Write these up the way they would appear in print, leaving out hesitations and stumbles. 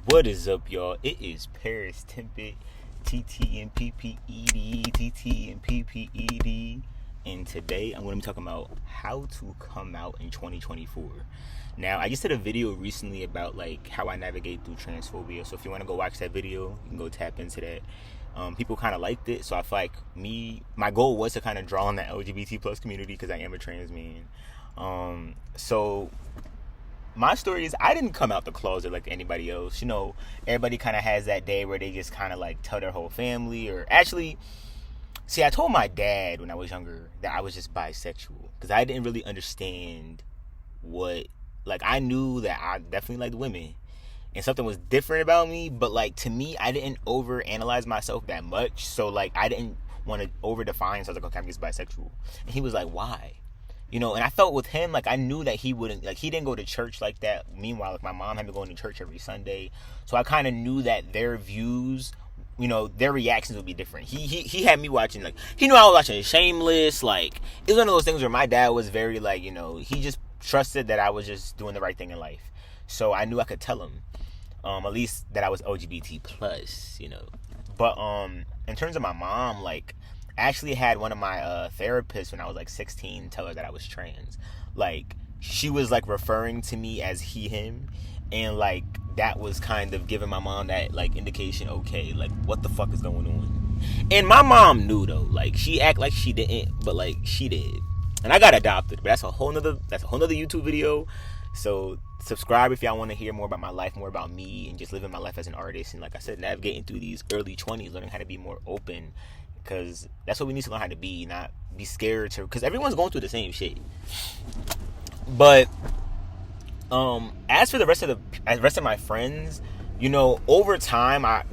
What is up, y'all? It is Paristtmpped, Tmpped, and today I'm going to be talking about how to come out in 2024. Now, I just did a video recently about like how I navigate through transphobia. So if you want to go watch that video, you can go tap into that. People kind of liked it, so I feel like my goal was to kind of draw on that LGBT plus community because I am a trans man. So my story is I didn't come out the closet like anybody else. You know, everybody kind of has that day where they just kind of like tell their whole family, or actually, see, I told my dad when I was younger that I was just bisexual because I didn't really understand what, like, I knew that I definitely liked women and something was different about me, but like to me, I didn't overanalyze myself that much. So like I didn't want to over define. So I was like, okay, I'm just bisexual. And he was like, why? You know, and I felt with him, like, I knew that he wouldn't, like, he didn't go to church like that. Meanwhile, like, my mom had been going to church every Sunday. So I kind of knew that their views, you know, their reactions would be different. He had me watching, like, he knew I was watching Shameless. Like, it was one of those things where my dad was very, like, you know, he just trusted that I was just doing the right thing in life. So I knew I could tell him, at least that I was LGBT plus, you know. But in terms of my mom, like, I actually had one of my therapists when I was like 16 tell her that I was trans. Like, she was like referring to me as he, him, and like that was kind of giving my mom that like indication, okay, like what the fuck is going on? And my mom knew though, like she act like she didn't, but like she did. And I got adopted, but that's a whole nother YouTube video. So subscribe if y'all want to hear more about my life, more about me, and just living my life as an artist. And like I said, navigating through these early 20s, learning how to be more open. Because that's what we need to learn how to be, not be scared to, because everyone's going through the same shit. But as for the rest of my friends, you know, over time, I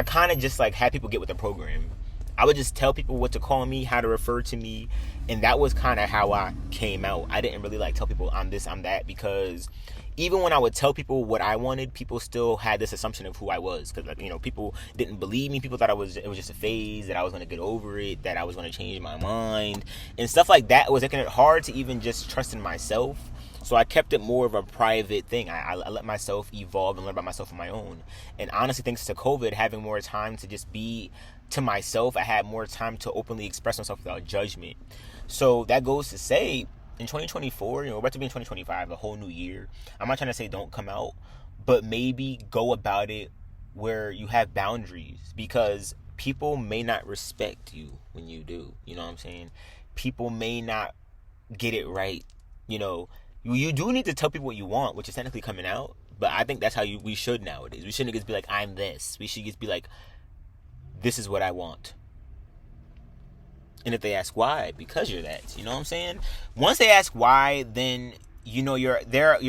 kind of just like had people get with the program. I would just tell people what to call me, how to refer to me, and that was kind of how I came out. I didn't really like tell people I'm this, I'm that, because even when I would tell people what I wanted, people still had this assumption of who I was. Because, like, you know, people didn't believe me. People thought it was just a phase, that I was going to get over it, that I was going to change my mind. And stuff like that. It was making it hard to even just trust in myself. So I kept it more of a private thing. I let myself evolve and learn about myself on my own. And honestly, thanks to COVID, having more time to just be to myself, I had more time to openly express myself without judgment. So that goes to say, in 2024, you know, we're about to be in 2025, a whole new year. I'm not trying to say don't come out, but maybe go about it where you have boundaries, because people may not respect you when you do. You know what I'm saying? People may not get it right. You know, you do need to tell people what you want, which is technically coming out. But I think that's how we should nowadays. We shouldn't just be like, I'm this. We should just be like, this is what I want. And if they ask why, because you're that, you know what I'm saying? Once they ask why, then, you know, you're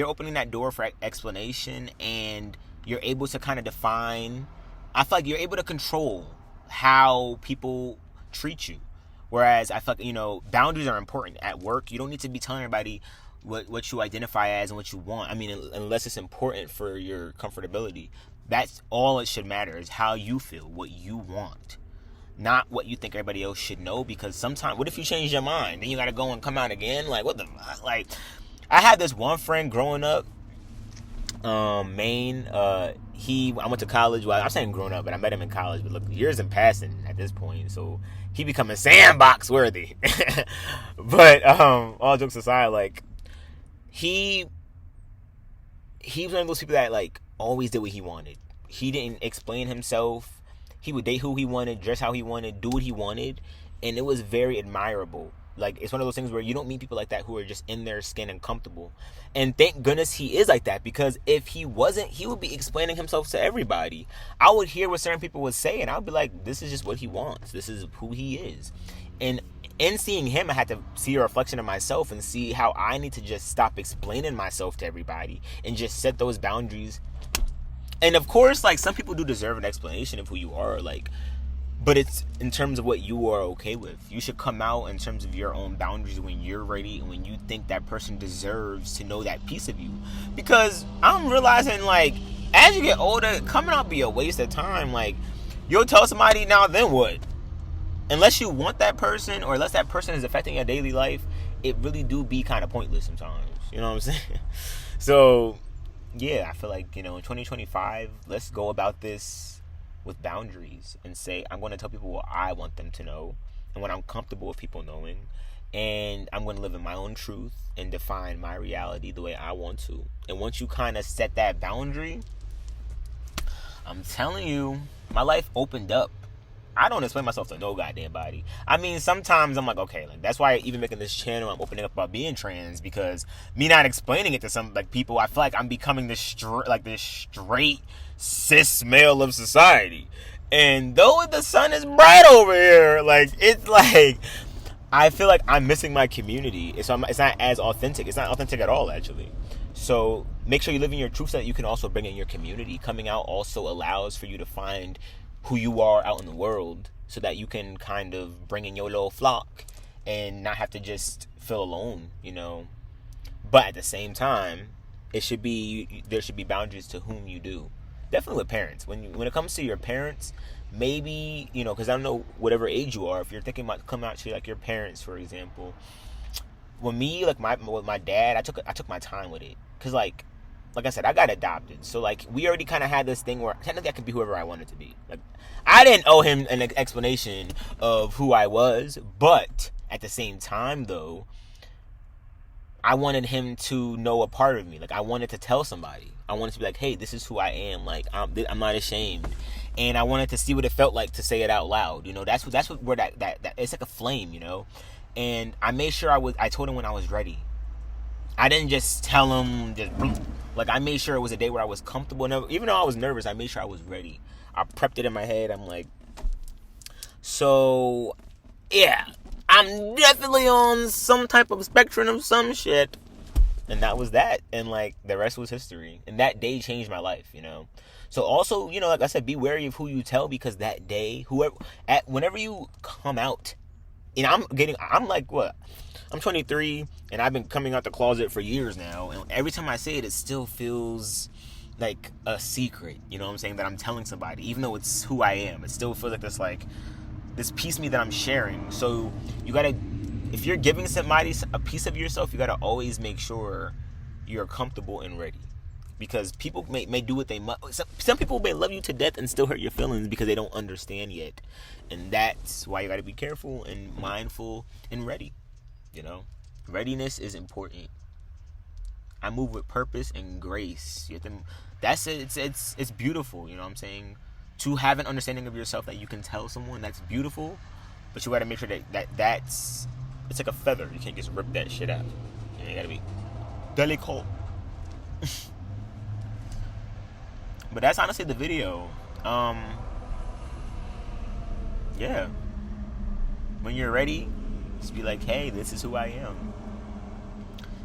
opening that door for explanation, and you're able to kind of define. I feel like you're able to control how people treat you. Whereas I feel like, you know, boundaries are important at work. You don't need to be telling everybody what you identify as and what you want. I mean, unless it's important for your comfortability. That's all it should matter, is how you feel, what you want. Not what you think everybody else should know, because sometimes, what if you change your mind? Then you gotta go and come out again? Like, what the, like, I had this one friend growing up, Maine, I went to college, well, I'm saying growing up, but I met him in college, but look, years in passing at this point, so he becoming sandbox worthy. But, all jokes aside, like, he was one of those people that, like, always did what he wanted. He didn't explain himself. He would date who he wanted, dress how he wanted, do what he wanted, and it was very admirable. Like, it's one of those things where you don't meet people like that who are just in their skin and comfortable. And thank goodness he is like that, because if he wasn't, he would be explaining himself to everybody. I would hear what certain people would say, and I would be like, this is just what he wants. This is who he is. And in seeing him, I had to see a reflection of myself and see how I need to just stop explaining myself to everybody and just set those boundaries. And of course, like, some people do deserve an explanation of who you are, like, but it's in terms of what you are okay with. You should come out in terms of your own boundaries when you're ready and when you think that person deserves to know that piece of you. Because I'm realizing, like, as you get older, coming out be a waste of time. Like, you'll tell somebody, now then what? Unless you want that person, or unless that person is affecting your daily life, it really do be kind of pointless sometimes. You know what I'm saying? So yeah, I feel like, in 2025, let's go about this with boundaries and say, I'm going to tell people what I want them to know and what I'm comfortable with people knowing. And I'm going to live in my own truth and define my reality the way I want to. And once you kind of set that boundary, I'm telling you, my life opened up. I don't explain myself to no goddamn body. I mean, sometimes I'm like, okay, like that's why even making this channel, I'm opening up about being trans, because me not explaining it to some like people, I feel like I'm becoming this straight cis male of society. And though the sun is bright over here, like it's like I feel like I'm missing my community. It's not as authentic. It's not authentic at all, actually. So make sure you live in your truth so that you can also bring in your community. Coming out also allows for you to find who you are out in the world so that you can kind of bring in your little flock and not have to just feel alone, But at the same time, there should be boundaries to whom you do. Definitely with parents. When it comes to your parents, maybe, because I don't know whatever age you are, if you're thinking about coming out to like your parents, for example. With me, like with my dad, I took my time with it. Cause like I said, I got adopted. So like we already kind of had this thing where technically I could be whoever I wanted to be. Like I didn't owe him an explanation of who I was, but at the same time though, I wanted him to know a part of me. Like I wanted to tell somebody. I wanted to be like, hey, this is who I am. Like I'm not ashamed. And I wanted to see what it felt like to say it out loud. That's where that it's like a flame, And I made sure I told him when I was ready. I didn't just tell him like I made sure it was a day where I was comfortable. Even though I was nervous, I made sure I was ready. I prepped it in my head. I'm like, so yeah, I'm definitely on some type of spectrum of some shit. And that was that. And like the rest was history. And that day changed my life, So also, like I said, be wary of who you tell, because that day, whenever you come out, I'm like, what? I'm 23 and I've been coming out the closet for years now. And every time I say it, it still feels like a secret, what I'm saying, that I'm telling somebody, even though it's who I am. It still feels like this piece of me that I'm sharing. So you gotta, if you're giving somebody a piece of yourself, you gotta always make sure you're comfortable and ready. Because people may do what they must. Some people may love you to death and still hurt your feelings because they don't understand yet. And that's why you gotta be careful and mindful and ready. Readiness is important. I move with purpose and grace. That's it. It's beautiful. You know what I'm saying? To have an understanding of yourself that you can tell someone, that's beautiful. But you got to make sure that's it's like a feather. You can't just rip that shit out. You got to be delicate. But that's honestly the video. Yeah. When you're ready, just be like, hey, this is who I am.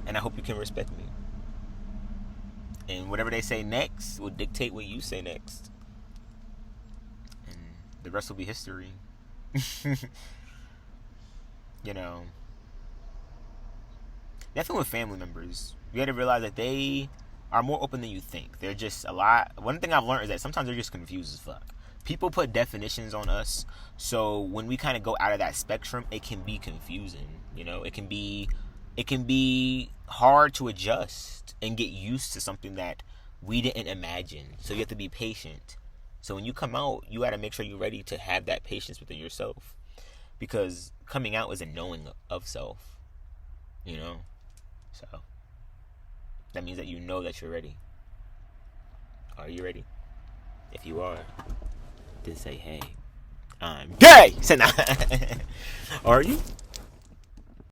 And I hope you can respect me. And whatever they say next will dictate what you say next. And the rest will be history. Definitely with family members. You gotta realize that they are more open than you think. They're just a lot. One thing I've learned is that sometimes they're just confused as fuck. People put definitions on us, so when we kind of go out of that spectrum, it can be confusing. It can be hard to adjust and get used to something that we didn't imagine. So you have to be patient. So when you come out, you got to make sure you're ready to have that patience within yourself, because coming out is a knowing of self. So that means that that you're ready. Are you ready? If you are, then say, hey, I'm gay. Say nah. Are you?